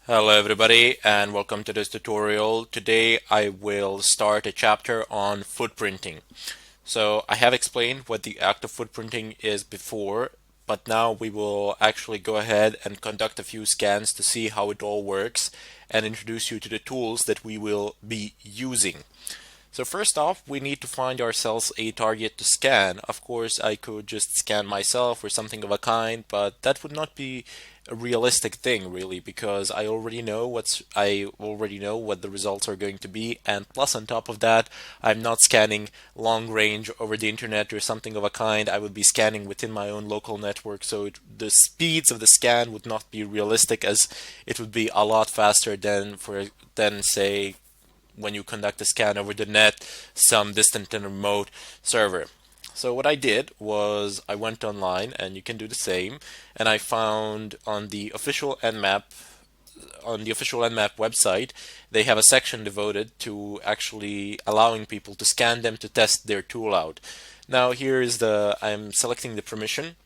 Hello everybody and welcome to this tutorial. Today I will start a chapter on footprinting. So I have explained what the act of footprinting is before, but now we will actually go ahead and conduct a few scans to see how it all works and introduce you to the tools that we will be using. So first off, we need to find ourselves a target to scan. Of course, I could just scan myself or something of a kind, but that would not be a realistic thing really because I already know what the results are going to be, and plus on top of that, I'm not scanning long range over the internet or something of a kind. I would be scanning within my own local network, so the speeds of the scan would not be realistic as it would be a lot faster than say when you conduct a scan over the net, some distant and remote server. So what I did was I went online, and you can do the same, and I found on the official Nmap website, they have a section devoted to actually allowing people to scan them to test their tool out. Now I'm selecting the permission.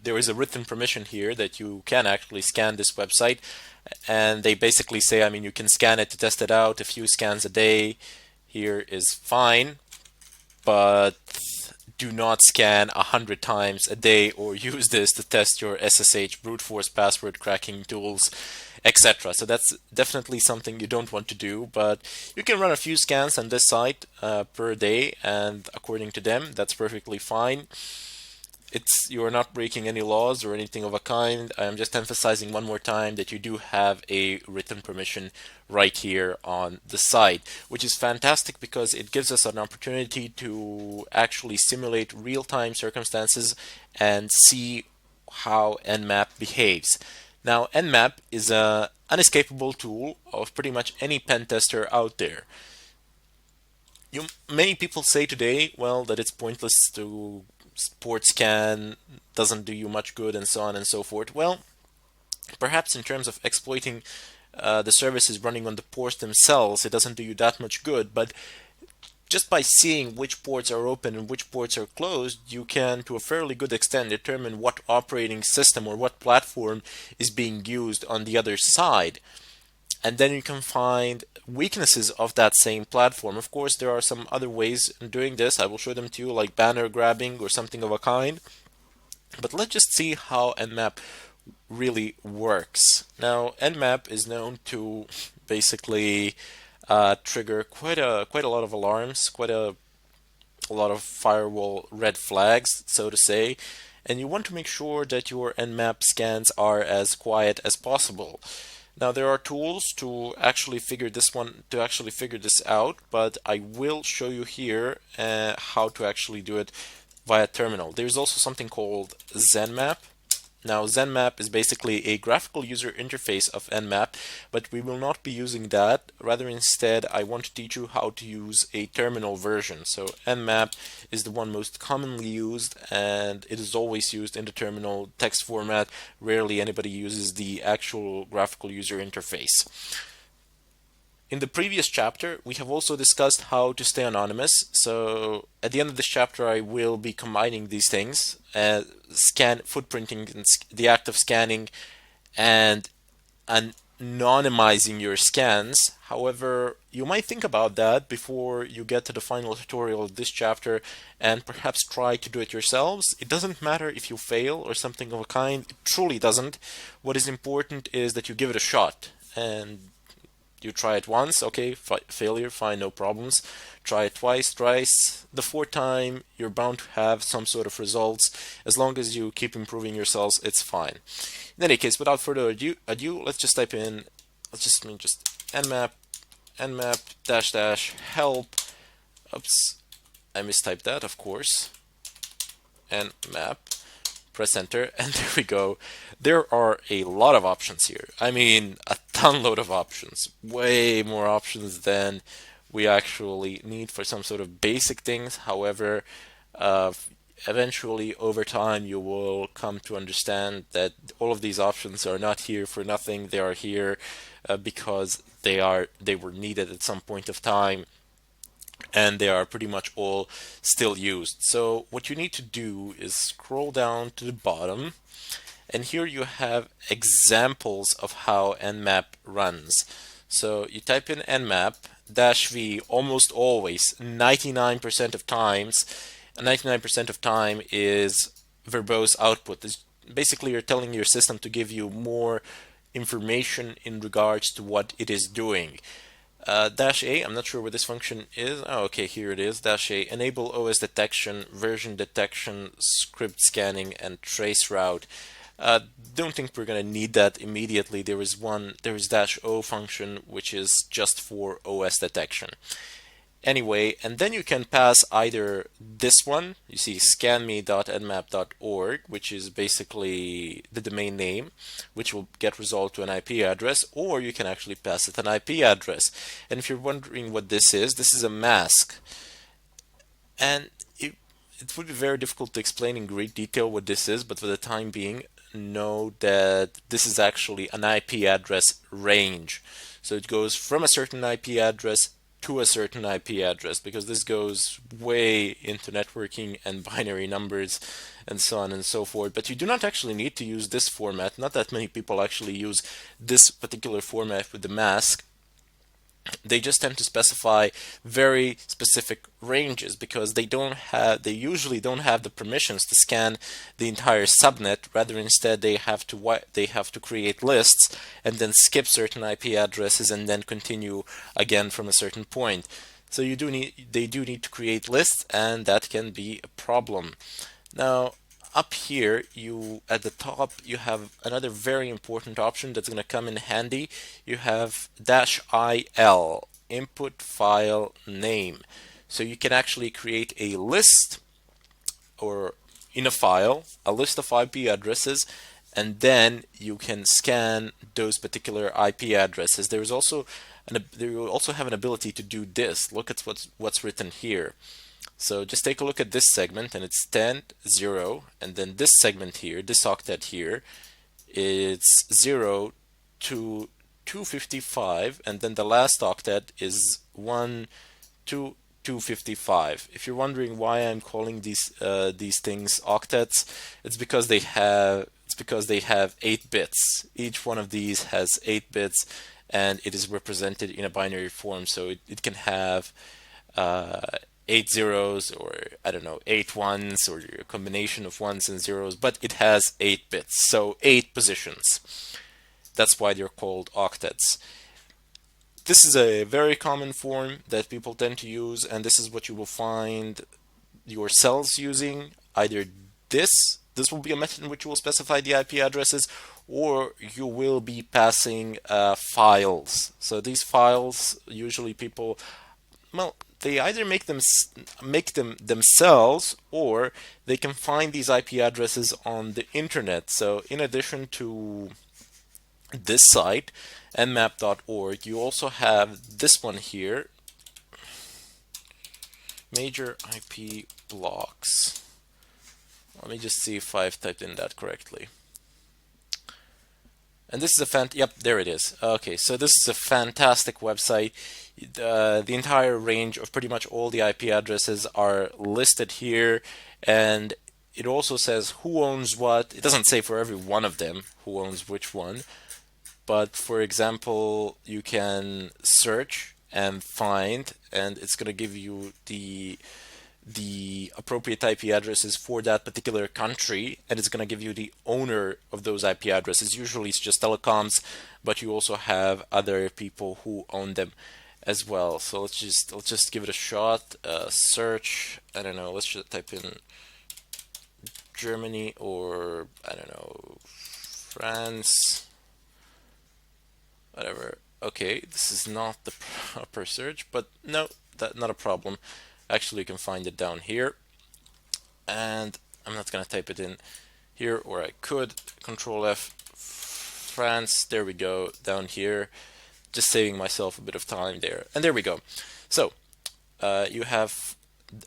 There is a written permission here that you can actually scan this website, and they basically say, you can scan it to test it out. A few scans a day here is fine, but do not scan 100 times a day or use this to test your SSH brute force password cracking tools, etc. So that's definitely something you don't want to do, but you can run a few scans on this site per day, and according to them, that's perfectly fine. You are not breaking any laws or anything of a kind. I am just emphasizing one more time that you do have a written permission right here on the site, which is fantastic because it gives us an opportunity to actually simulate real-time circumstances and see how Nmap behaves. Now, Nmap is an unescapable tool of pretty much any pen tester out there. Many people say today, well, that it's pointless to port scan, doesn't do you much good, and so on and so forth. Well, perhaps in terms of exploiting the services running on the ports themselves, it doesn't do you that much good, but just by seeing which ports are open and which ports are closed, you can, to a fairly good extent, determine what operating system or what platform is being used on the other side. And then you can find weaknesses of that same platform. Of course, there are some other ways in doing this. I will show them to you, like banner grabbing or something of a kind. But let's just see how Nmap really works. Now, Nmap is known to basically trigger quite a lot of alarms, a lot of firewall red flags, so to say. And you want to make sure that your Nmap scans are as quiet as possible. Now there are tools to actually figure this out, but I will show you here how to actually do it via terminal. There's also something called Nmap. Now Nmap is basically a graphical user interface of Nmap, but we will not be using that. Rather instead, I want to teach you how to use a terminal version. So Nmap is the one most commonly used, and it is always used in the terminal text format. Rarely anybody uses the actual graphical user interface. In the previous chapter, we have also discussed how to stay anonymous. So at the end of this chapter, I will be combining these things, footprinting, and the act of scanning, and anonymizing your scans. However, you might think about that before you get to the final tutorial of this chapter and perhaps try to do it yourselves. It doesn't matter if you fail or something of a kind. It truly doesn't. What is important is that you give it a shot, and you try it once, okay, failure, fine, no problems. Try it twice, thrice. The fourth time, you're bound to have some sort of results. As long as you keep improving yourselves, it's fine. In any case, without further ado, let's just type in, just nmap dash dash help. Oops, I mistyped that, of course. Nmap. Press enter, and there we go. There are a lot of options here. A ton load of options. Way more options than we actually need for some sort of basic things. However, eventually over time you will come to understand that all of these options are not here for nothing. They are here because they were needed at some point of time, and they are pretty much all still used. So what you need to do is scroll down to the bottom, And here you have examples of how Nmap runs. So you type in Nmap -v almost always, 99% of times, 99% of time is verbose output. Basically, you're telling your system to give you more information in regards to what it is doing. -A, I'm not sure where this function is. Oh, okay, here it is. -A, enable OS detection, version detection, script scanning, and trace route. Don't think we're going to need that immediately. There is -O function, which is just for OS detection. Anyway, and then you can pass either this one, you see scanme.nmap.org, which is basically the domain name, which will get resolved to an IP address, or you can actually pass it an IP address. And if you're wondering what this is a mask. And it would be very difficult to explain in great detail what this is, but for the time being, know that this is actually an IP address range. So it goes from a certain IP address to a certain IP address, because this goes way into networking and binary numbers and so on and so forth. But you do not actually need to use this format. Not that many people actually use this particular format with the mask. They just tend to specify very specific ranges because they usually don't have the permissions to scan the entire subnet. Rather, instead they have to create lists and then skip certain IP addresses and then continue again from a certain point. So they do need to create lists, and that can be a problem. Now, up here, at the top, you have another very important option that's going to come in handy. You have -IL, input file name. So you can actually create a list, or in a file, a list of IP addresses, and then you can scan those particular IP addresses. There will also have an ability to do this. Look at what's written here. So just take a look at this segment, and it's 10, 0, and then this segment here, this octet here, it's 0 to 255, and then the last octet is 1 to 255. If you're wondering why I'm calling these things octets, it's because they have 8 bits. Each one of these has 8 bits, and it is represented in a binary form, so it can have 8 zeros, or I don't know, 8 ones, or a combination of ones and zeros, but it has 8 bits, so 8 positions. That's why they're called octets. This is a very common form that people tend to use, and this is what you will find your cells using. Either this will be a method in which you will specify the IP addresses, or you will be passing files. So these files, usually people, they either make them themselves, or they can find these IP addresses on the internet. So in addition to this site, nmap.org, you also have this one here, major IP blocks. Let me just see if I've typed in that correctly. And this is yep, there it is. Okay, so this is a fantastic website. The entire range of pretty much all the IP addresses are listed here, and it also says who owns what. It doesn't say for every one of them who owns which one, but for example, you can search and find, and it's going to give you the appropriate IP addresses for that particular country, and it's going to give you the owner of those IP addresses. Usually it's just telecoms, but you also have other people who own them as well. So let's just give it a shot. Search, I don't know, let's just type in Germany, or I don't know, France, whatever. Okay, this is not the proper search, but no, that's not a problem. Actually, you can find it down here, and I'm not going to type it in here, or I could. Control F, France, there we go, down here, just saving myself a bit of time there, and there we go. So you have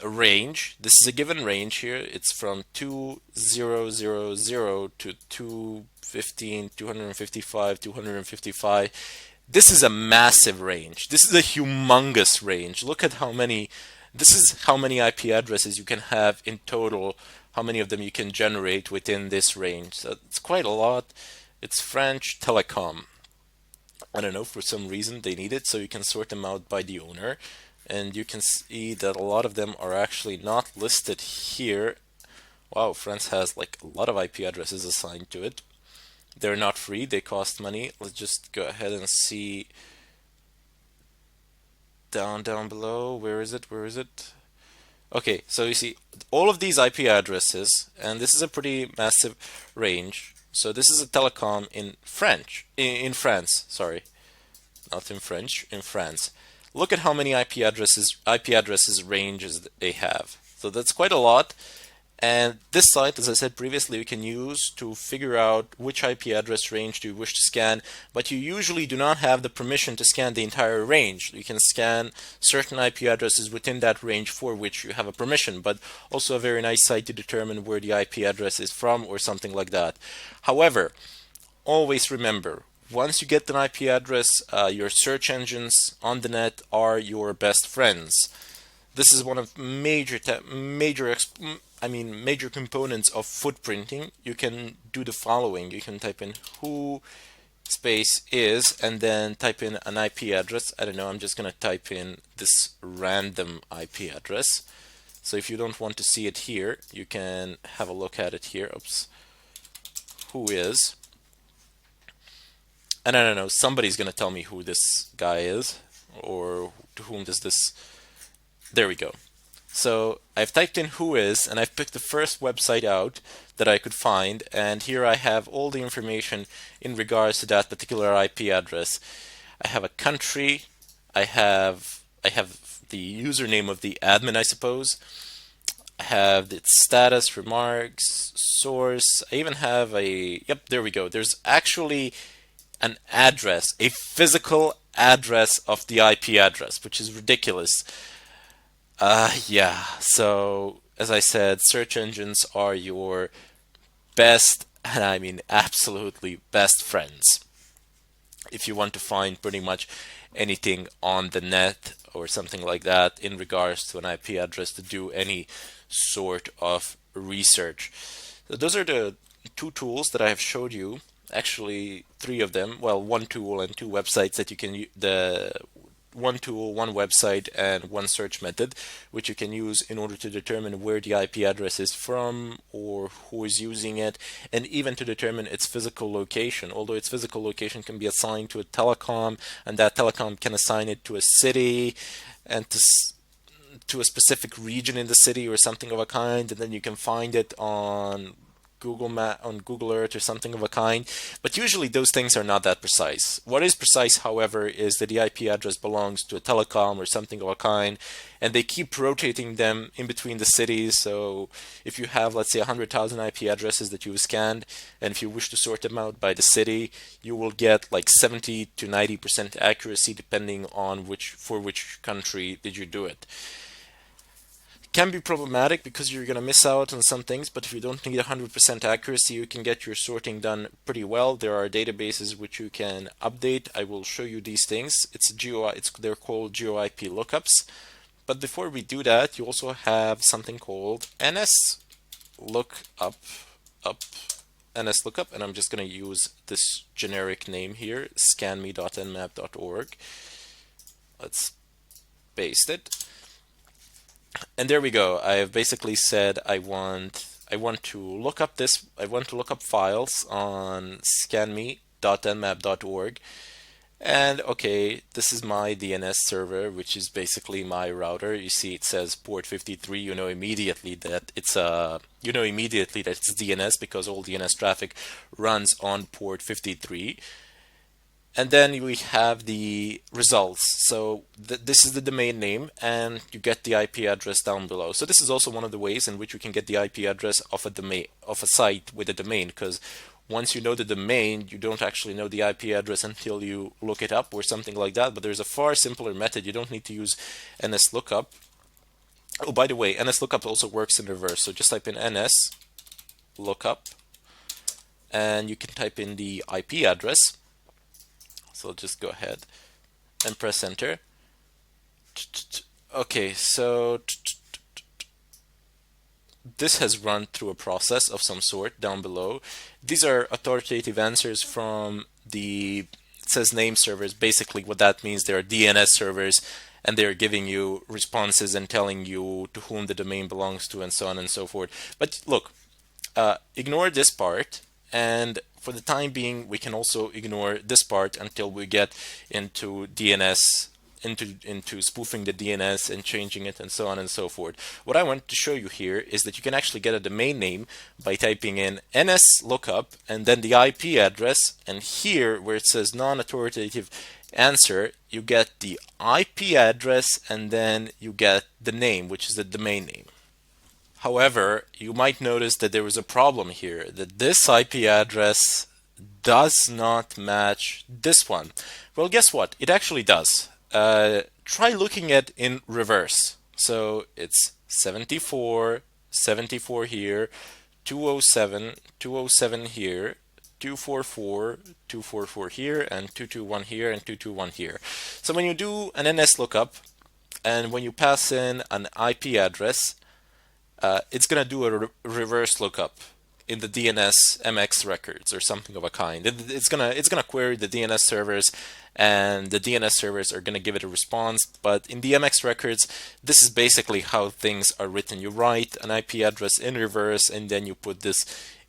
a range. This is a given range here. It's from 2000 to 215, 255, 255. This is a massive range. This is a humongous range. Look at how many This is how many IP addresses you can have in total, how many of them you can generate within this range. So it's quite a lot. It's French Telecom. I don't know, for some reason they need it, so you can sort them out by the owner. And you can see that a lot of them are actually not listed here. Wow, France has like a lot of IP addresses assigned to it. They're not free, they cost money. Let's just go ahead and see down below. Where is it? Where is it? Okay, so you see all of these IP addresses, and this is a pretty massive range. So this is a telecom in in France, sorry, not in French, in France. Look at how many IP addresses ranges they have. So that's quite a lot. And this site, as I said previously, we can use to figure out which IP address range do you wish to scan, but you usually do not have the permission to scan the entire range. You can scan certain IP addresses within that range for which you have a permission, but also a very nice site to determine where the IP address is from or something like that. However, always remember, once you get an IP address, your search engines on the net are your best friends. This is one of major components of footprinting. You can do the following. You can type in who space is and then type in an IP address. I don't know, I'm just going to type in this random IP address. So if you don't want to see it here, you can have a look at it here. Oops. Who is. And I don't know, somebody's going to tell me who this guy is, or to whom does this. There we go. So I've typed in who is, and I've picked the first website out that I could find, and here I have all the information in regards to that particular IP address. I have a country, I have the username of the admin, I suppose. I have its status, remarks, source. I even have yep, there we go. There's actually an address, a physical address of the IP address, which is ridiculous. Yeah, so as I said, search engines are your best, and I mean absolutely best friends. If you want to find pretty much anything on the net or something like that in regards to an IP address to do any sort of research. So those are the two tools that I have showed you. Actually, three of them. Well, one tool and two websites that you can the one tool, one website, and one search method, which you can use in order to determine where the IP address is from or who is using it, and even to determine its physical location. Although its physical location can be assigned to a telecom, and that telecom can assign it to a city and to a specific region in the city or something of a kind, and then you can find it on Google Map, on Google Earth or something of a kind, but usually those things are not that precise. What is precise, however, is that the IP address belongs to a telecom or something of a kind, and they keep rotating them in between the cities. So if you have, let's say, 100,000 IP addresses that you've scanned, and if you wish to sort them out by the city, you will get like 70 to 90% accuracy depending on for which country did you do it. Can be problematic because you're going to miss out on some things, but if you don't need 100% accuracy, you can get your sorting done pretty well. There are databases which you can update. I will show you these things. They're called GeoIP lookups. But before we do that, you also have something called NS lookup, NS lookup, and I'm just going to use this generic name here, scanme.nmap.org. Let's paste it. And there we go. I have basically said I want to look up files on scanme.nmap.org. And okay, this is my DNS server, which is basically my router. You see it says port 53. You know immediately that it's DNS because all DNS traffic runs on port 53. And then we have the results. So this is the domain name, and you get the IP address down below. So this is also one of the ways in which you can get the IP address of a site with a domain, because once you know the domain, you don't actually know the IP address until you look it up or something like that. But there's a far simpler method. You don't need to use NSLookup. Oh, by the way, NSLookup also works in reverse. So just type in NSLookup, and you can type in the IP address. So just go ahead and press enter. Okay, so this has run through a process of some sort down below. These are authoritative answers from the, it says name servers. Basically what that means, they are DNS servers, and they're giving you responses and telling you to whom the domain belongs to and so on and so forth. But look, ignore this part, and for the time being we can also ignore this part until we get into DNS, into spoofing the DNS and changing it and so on and so forth. What I want to show you here is that you can actually get a domain name by typing in nslookup and then the IP address, and here where it says non-authoritative answer, you get the IP address and then you get the name, which is the domain name. However, you might notice that there was a problem here, that this IP address does not match this one. Well, guess what? It actually does. Try looking at in reverse. So it's 74, 74 here, 207, 207 here, 244, 244 here, and 221 here, and 221 here. So when you do an NS lookup, and when you pass in an IP address, it's going to do a reverse lookup in the DNS MX records or something of a kind. It's gonna query the DNS servers, and the DNS servers are gonna give it a response. But in the MX records, this is basically how things are written. You write an IP address in reverse, and then you put this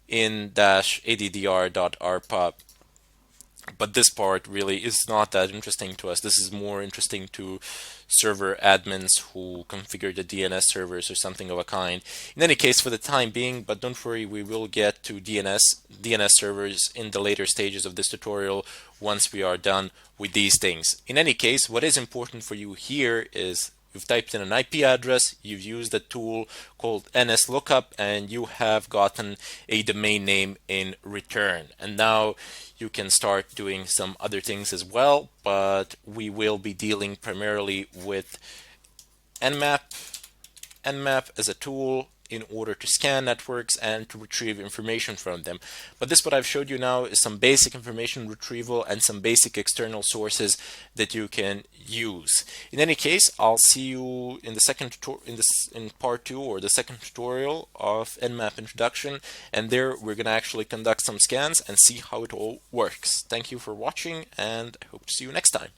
in -addr.rpub. But this part really is not that interesting to us. This is more interesting to server admins who configure the DNS servers or something of a kind. In any case, for the time being, but don't worry, we will get to DNS servers in the later stages of this tutorial once we are done with these things. In any case, what is important for you here is you've typed in an IP address, you've used a tool called NSLookup, and you have gotten a domain name in return. And now you can start doing some other things as well, but we will be dealing primarily with Nmap. Nmap as a tool in order to scan networks and to retrieve information from them. But this, what I've showed you now, is some basic information retrieval and some basic external sources that you can use. In any case, I'll see you in the second in part 2 or the second tutorial of Nmap introduction, and there we're going to actually conduct some scans and see how it all works. Thank you for watching, and I hope to see you next time.